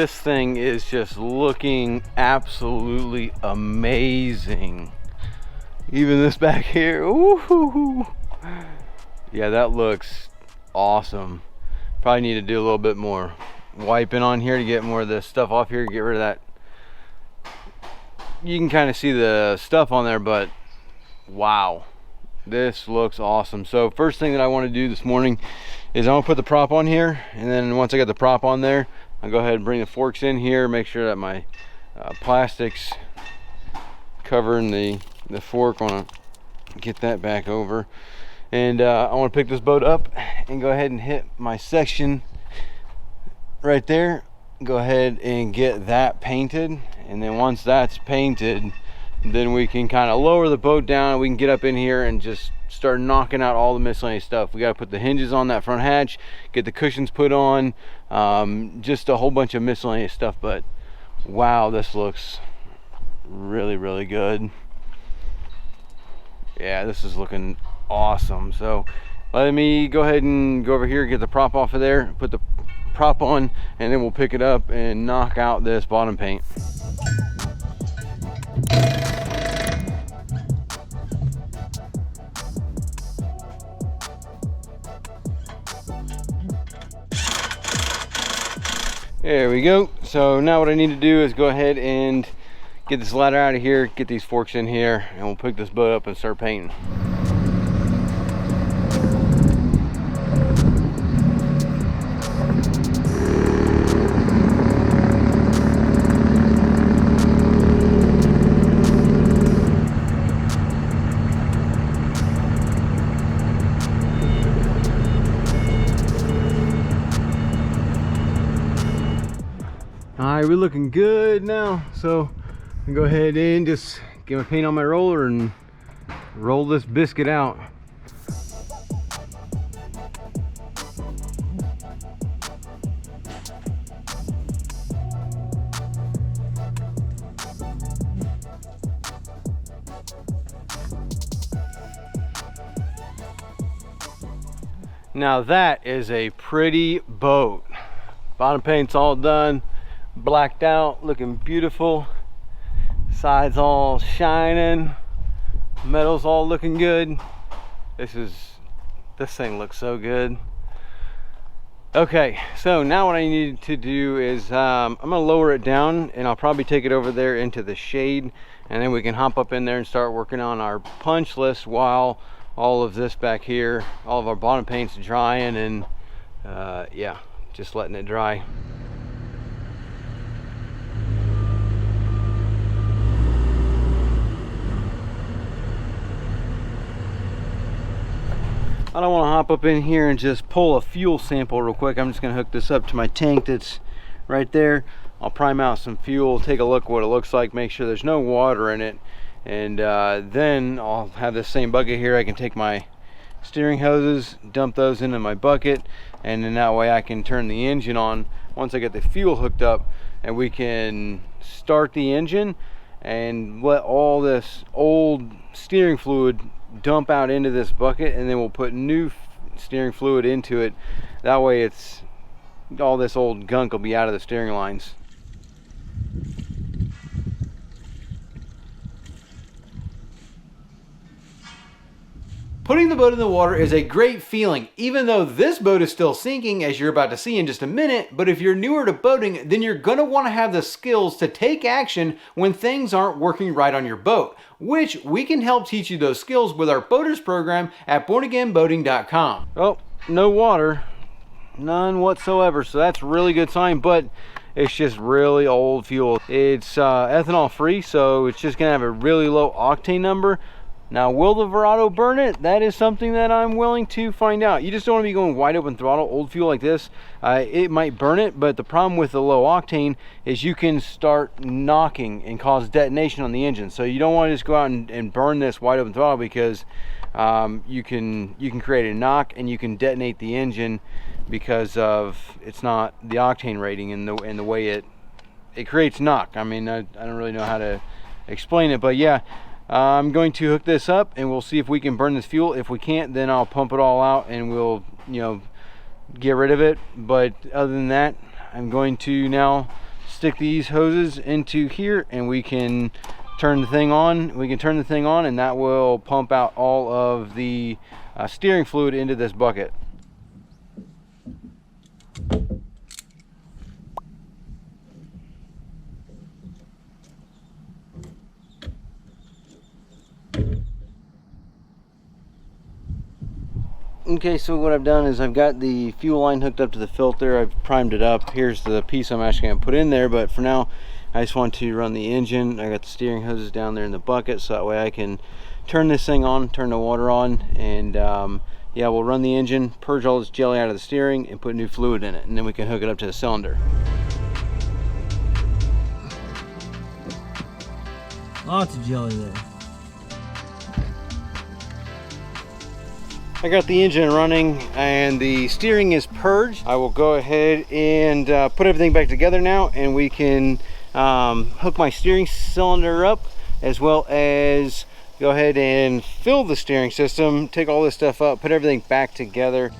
this thing is just looking absolutely amazing. Even this back here, ooh, yeah, that looks awesome. Probably need to do a little bit more wiping on here to get more of this stuff off here, get rid of that. You can kind of see the stuff on there, but wow, this looks awesome. So first thing that I want to do this morning is I want to put the prop on here, and then once I get the prop on there, I'll go ahead and bring the forks in here, make sure that my plastics covering the fork. I want to get that back over, and I want to pick this boat up and go ahead and hit my section right there. Go ahead and get that painted, and then once that's painted, then we can kind of lower the boat down. We can get up in here and just start knocking out all the miscellaneous stuff. We got to put the hinges on that front hatch, get the cushions put on, just a whole bunch of miscellaneous stuff. But wow, this looks really, really good. Yeah, this is looking awesome. So let me go ahead and go over here, get the prop off of there, put the prop on, and then we'll pick it up and knock out this bottom paint. There we go. So now what I need to do is go ahead and get this ladder out of here, get these forks in here, and we'll pick this boat up and start painting. All right, we're looking good now. So I can go ahead and just get my paint on my roller and roll this biscuit out. Now that is a pretty boat. Bottom paint's all done, blacked out, looking beautiful. Sides all shining, metal's all looking good. This thing looks so good. Okay, so now what I need to do is I'm gonna lower it down, and I'll probably take it over there into the shade, and then we can hop up in there and start working on our punch list while all of this back here, all of our bottom paint's drying, and yeah, just letting it dry. I don't want to hop up in here and just pull a fuel sample real quick. I'm just going to hook this up to my tank that's right there. I'll prime out some fuel, take a look what it looks like, make sure there's no water in it, and then I'll have this same bucket here. I can take my steering hoses, dump those into my bucket, and then that way I can turn the engine on once I get the fuel hooked up, and we can start the engine and let all this old steering fluid dump out into this bucket, and then we'll put new steering fluid into it. That way it's all this old gunk will be out of the steering lines. Putting the boat in the water is a great feeling, even though this boat is still sinking, as you're about to see in just a minute. But if you're newer to boating, then you're going to want to have the skills to take action when things aren't working right on your boat, which we can help teach you those skills with our boaters program at bornagainboating.com. Oh, no water, none whatsoever, so that's a really good sign, but it's just really old fuel. It's ethanol free, so it's just gonna have a really low octane number. Now, will the Verado burn it? That is something that I'm willing to find out. You just don't want to be going wide open throttle, old fuel like this. It might burn it, but the problem with the low octane is you can start knocking and cause detonation on the engine. So you don't want to just go out and burn this wide open throttle, because you can create a knock and you can detonate the engine because of it's not the octane rating and the way it creates knock. I mean, I don't really know how to explain it, but yeah. I'm going to hook this up and we'll see if we can burn this fuel. If we can't, then I'll pump it all out and we'll, get rid of it. But other than that, I'm going to now stick these hoses into here and we can turn the thing on. We can turn the thing on and that will pump out all of the steering fluid into this bucket. Okay, so what I've done is I've got the fuel line hooked up to the filter. I've primed it up. Here's the piece I'm actually going to put in there, but for now I just want to run the engine. I got the steering hoses down there in the bucket so that way I can turn this thing on, turn the water on, and yeah, we'll run the engine, purge all this jelly out of the steering, and put new fluid in it, and then we can hook it up to the cylinder. Lots of jelly there. I got the engine running and the steering is purged. I will go ahead and put everything back together now, and we can hook my steering cylinder up, as well as go ahead and fill the steering system, take all this stuff up, put everything back together.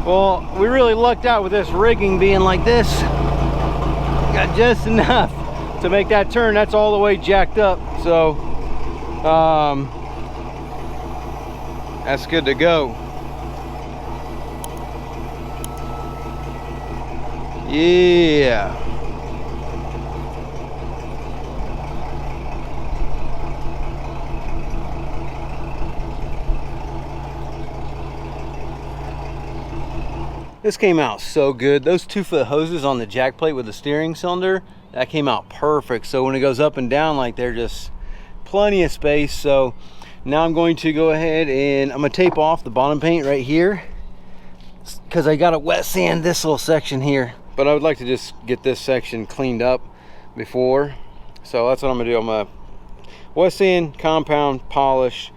Well, we really lucked out with this rigging being like this. Got just enough to make that turn. That's all the way jacked up. So, that's good to go. Yeah. This came out so good. Those 2-foot hoses on the jack plate with the steering cylinder, that came out perfect. So when it goes up and down, like, they're just plenty of space. So now I'm going to go ahead and I'm gonna tape off the bottom paint right here because I gotta wet sand this little section here. But I would like to just get this section cleaned up before. So that's what I'm gonna do. I'm gonna wet sand, compound, polish,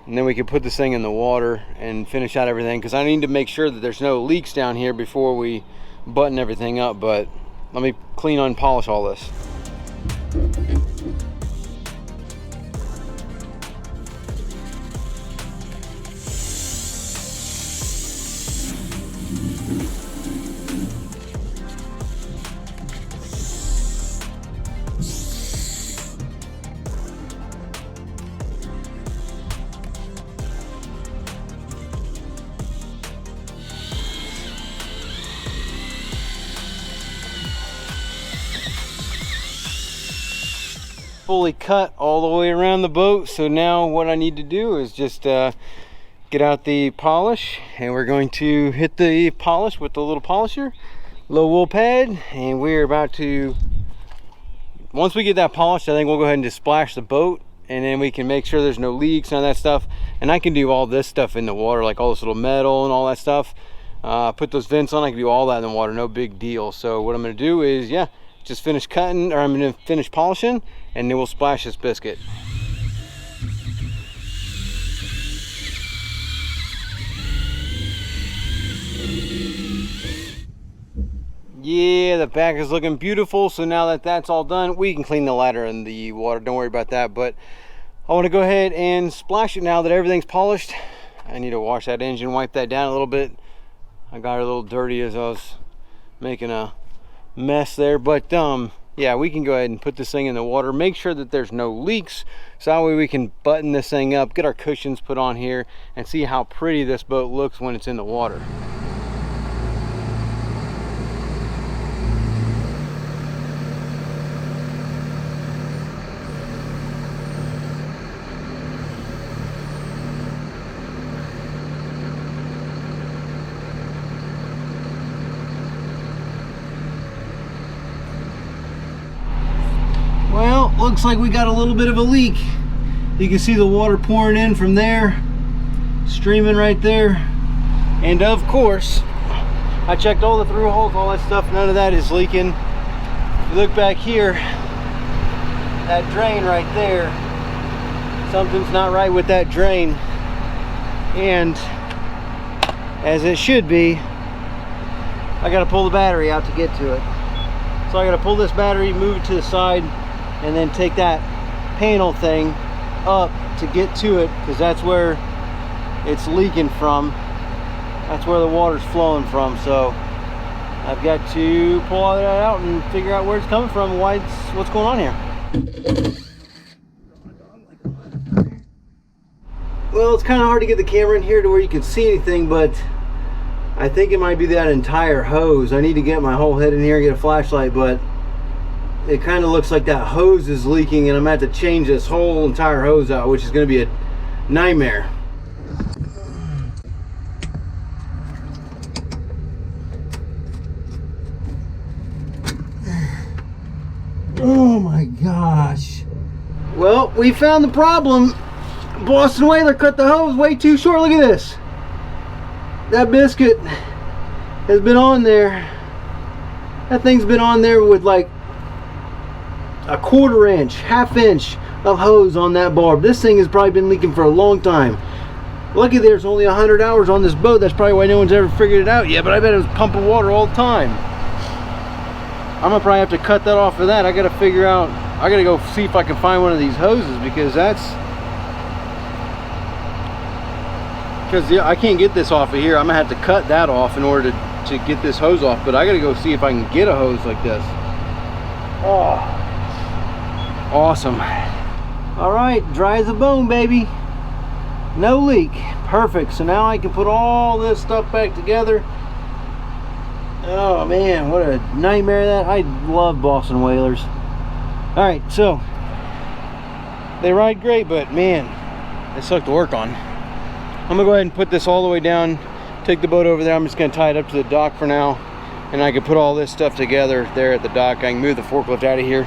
and then we can put this thing in the water and finish out everything, because I need to make sure that there's no leaks down here before we button everything up. But let me clean and polish all this. Fully cut all the way around the boat. So now what I need to do is just get out the polish, and we're going to hit the polish with the little polisher, low wool pad, and we're about to, once we get that polished, I think we'll go ahead and just splash the boat, and then we can make sure there's no leaks, none of that stuff. And I can do all this stuff in the water, like all this little metal and all that stuff. Put those vents on, I can do all that in the water, no big deal. So what I'm gonna do is, yeah, just finish cutting, or I'm gonna finish polishing, and then we'll splash this biscuit. Yeah, the back is looking beautiful. So now that that's all done, we can clean the ladder in the water, don't worry about that. But I want to go ahead and splash it now that everything's polished. I need to wash that engine, wipe that down a little bit. I got it a little dirty as I was making a mess there. But yeah, we can go ahead and put this thing in the water, make sure that there's no leaks, so that way we can button this thing up, get our cushions put on here, and see how pretty this boat looks when it's in the water. Well, looks like we got a little bit of a leak. You can see the water pouring in from there, streaming right there. And of course, I checked all the through holes, all that stuff, none of that is leaking. If you look back here, that drain right there. Something's not right with that drain, and as it should be, I got to pull the battery out to get to it. So I got to pull this battery, move it to the side, and then take that panel thing up to get to it, because that's where it's leaking from. That's where the water's flowing from. So I've got to pull all that out and figure out where it's coming from and what's going on here. Well, it's kind of hard to get the camera in here to where you can see anything, but I think it might be that entire hose. I need to get my whole head in here and get a flashlight, but it kind of looks like that hose is leaking, and I'm going to have to change this whole entire hose out, which is going to be a nightmare. Oh my gosh. Well, we found the problem. Boston Whaler cut the hose way too short. Look at this. That biscuit has been on there. That thing's been on there with like a 1/4 inch, 1/2 inch of hose on that barb. This thing has probably been leaking for a long time. Lucky there's only 100 hours on this boat. That's probably why no one's ever figured it out yet, but I bet it was pumping water all the time. I'm gonna probably have to cut that off of that. I gotta figure out, I gotta go see if I can find one of these hoses, because I can't get this off of here. I'm gonna have to cut that off in order to get this hose off, but I gotta go see if I can get a hose like this. Oh, awesome. All right, dry as a bone, baby. No leak, perfect. So now I can put all this stuff back together. Oh man, what a nightmare that. I love Boston Whalers. All right, so they ride great, but man, they suck to work on. I'm gonna go ahead and put this all the way down, take the boat over there. I'm just gonna tie it up to the dock for now, and I can put all this stuff together there at the dock. I can move the forklift out of here.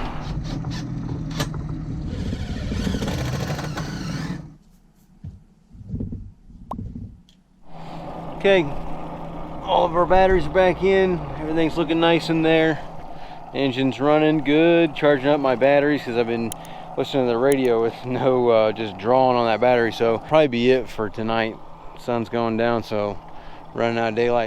Okay, all of our batteries are back in. Everything's looking nice in there. Engine's running good, charging up my batteries, because I've been listening to the radio with no just drawing on that battery. So probably be it for tonight. Sun's going down, so running out of daylight.